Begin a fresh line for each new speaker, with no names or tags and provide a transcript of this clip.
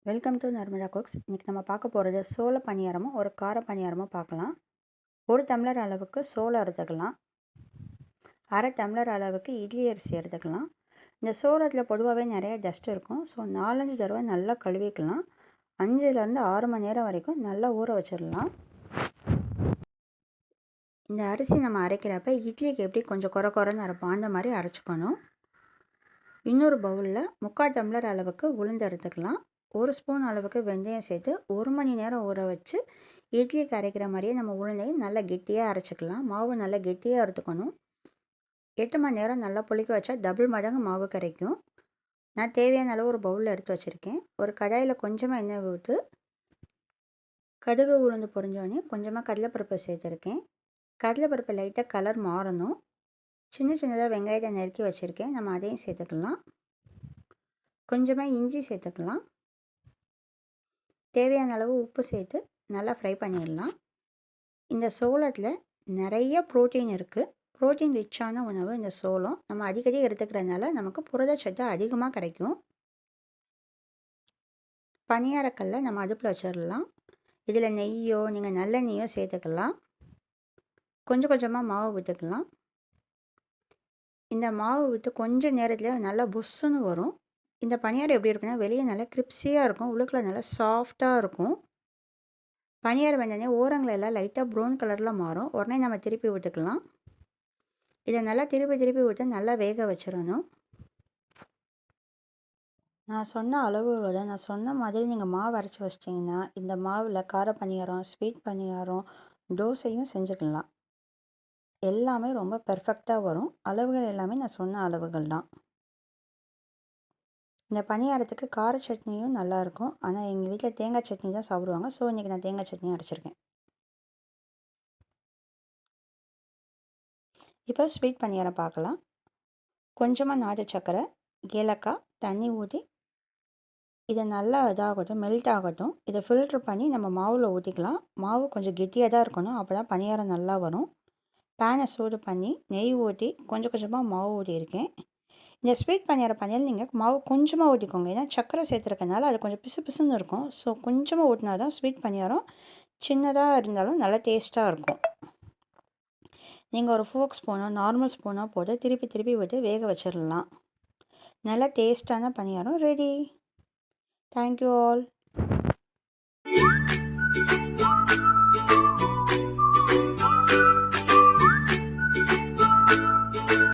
Welcome to Narmada cooks. இன்றைக்கி நம்ம பார்க்க போகிறது சோள பணியாரமும் ஒரு கார பணியாரமும் பார்க்கலாம். ஒரு டம்ளர் அளவுக்கு சோளம் எடுத்துக்கலாம். அரை டம்ளர் அளவுக்கு இட்லி அரிசி எடுத்துக்கலாம். இந்த சோளத்தில் பொதுவாகவே நிறைய டஸ்ட் இருக்கும். ஸோ 4-5 தடவை நல்லா கழுவிக்கலாம். 5லேருந்து 6 மணி நேரம் வரைக்கும் நல்லா ஊற வச்சிடலாம். இந்த அரிசி நம்ம அரைக்கிறப்ப இட்லிக்கு எப்படி கொஞ்சம் குறைன்னு அரைப்போம் அந்த மாதிரி அரைச்சிக்கணும். இன்னொரு பவுலில் 3/4 டம்ளர் அளவுக்கு உளுந்து எடுத்துக்கலாம். 1 ஸ்பூன் அளவுக்கு வெந்தயம் சேர்த்து 1 மணி நேரம் ஊற வச்சு இட்லிக்கு அரைக்கிற மாதிரியே நம்ம உளுந்தையும் நல்லா கெட்டியாக அரைச்சிக்கலாம். மாவு நல்லா கெட்டியாக அறுத்துக்கணும். 8 மணி நேரம் நல்லா புளிக்க வச்சா டபுள் மடங்கு மாவு கிடைக்கும். நான் தேவையான அளவு ஒரு பவுலில் எடுத்து வச்சுருக்கேன். ஒரு கடாயில் கொஞ்சமாக எண்ணெய் ஊற்றி கடுகு உளுந்து பொரிஞ்சோடனே கொஞ்சமாக கடலைப்பருப்பு சேர்த்துருக்கேன். கடலைப்பருப்பு லைட்டாக கலர் மாறணும். சின்னதாக வெங்காயத்தை நறுக்கி வச்சுருக்கேன். நம்ம அதையும் சேர்த்துக்கலாம். கொஞ்சமாக இஞ்சி சேர்த்துக்கலாம். தேவையான அளவு உப்பு சேர்த்து நல்லா ஃப்ரை பண்ணிடலாம். இந்த சோளத்தில் நிறைய ப்ரோட்டீன் இருக்குது. ப்ரோட்டீன் ரிச்சான உணவு இந்த சோளம். நம்ம அடிக்கடி எடுத்துக்கிறதுனால நமக்கு புரதச்சத்து அதிகமாக கிடைக்கும். பணியாரக்கல்லை நம்ம அடுப்பில் வச்சிடலாம். இதில் நெய்யோ நீங்கள் நல்லெண்ணெய்யோ சேர்த்துக்கலாம். கொஞ்சம் கொஞ்சமாக மாவு விட்டுக்கலாம். இந்த மாவு விட்டு கொஞ்சம் நேரத்தில் நல்லா புஷ்ஷுன்னு வரும். இந்த பணியாரம் எப்படி இருக்குன்னா வெளியே நல்லா கிரிப்ஸியாக இருக்கும், உள்ளுக்குள்ள நல்லா சாஃப்டாக இருக்கும். பணியாரம் வெந்தோடனே ஓரங்கள் எல்லாம் லைட்டாக ப்ரௌன் கலரில் மாறும். உடனே நம்ம திருப்பி விட்டுக்கலாம். இதை நல்லா திருப்பி விட்டு நல்லா வேக வச்சிடணும். நான் சொன்ன அளவுகளோட நான் சொன்ன மாதிரி நீங்கள் மாவு அரைச்சி வச்சிட்டிங்கன்னா இந்த மாவில் கார பணியாரம், ஸ்வீட் பணியாரம், தோசையும் செஞ்சுக்கலாம். எல்லாமே ரொம்ப பெர்ஃபெக்டாக வரும். அளவுகள் எல்லாமே நான் சொன்ன அளவுகள் தான். இந்த பணியாரத்துக்கு கார சட்னியும் நல்லாயிருக்கும். ஆனால் எங்கள் வீட்டில் தேங்காய் சட்னி தான் சாப்பிடுவாங்க. ஸோ இன்றைக்கி நான் தேங்காய் சட்னி அரைச்சிருக்கேன். இப்போ ஸ்வீட் பணியாரம் பார்க்கலாம். கொஞ்சமாக நாட்டு சர்க்கரை, ஏலக்காய், தண்ணி ஊற்றி இதை நல்லா இதாகட்டும், மெல்ட் ஆகட்டும். இதை ஃபில்ட்ரு பண்ணி நம்ம மாவில் ஊற்றிக்கலாம். மாவு கொஞ்சம் கெட்டியாக தான் இருக்கணும். அப்போ தான் பணியாரம் நல்லா வரும். பேனை சூடு பண்ணி நெய் ஊற்றி கொஞ்சமாக மாவு ஊற்றியிருக்கேன். இந்த ஸ்வீட் பணியாரம் நீங்கள் மாவு கொஞ்சமாக ஊற்றிக்கோங்க. ஏன்னா சர்க்கரை சேர்த்துருக்கனால அது கொஞ்சம் பிசுன்னு இருக்கும். ஸோ கொஞ்சமாக ஊற்றினா தான் ஸ்வீட் பணியாரம் சின்னதாக இருந்தாலும் நல்லா டேஸ்ட்டாக இருக்கும். நீங்கள் ஒரு ஃபோக் ஸ்பூனோ நார்மல் ஸ்பூனோ போட்டு திருப்பி விட்டு வேக வச்சிடலாம். நல்லா டேஸ்ட்டான பணியாரம் ரெடி. Thank you all.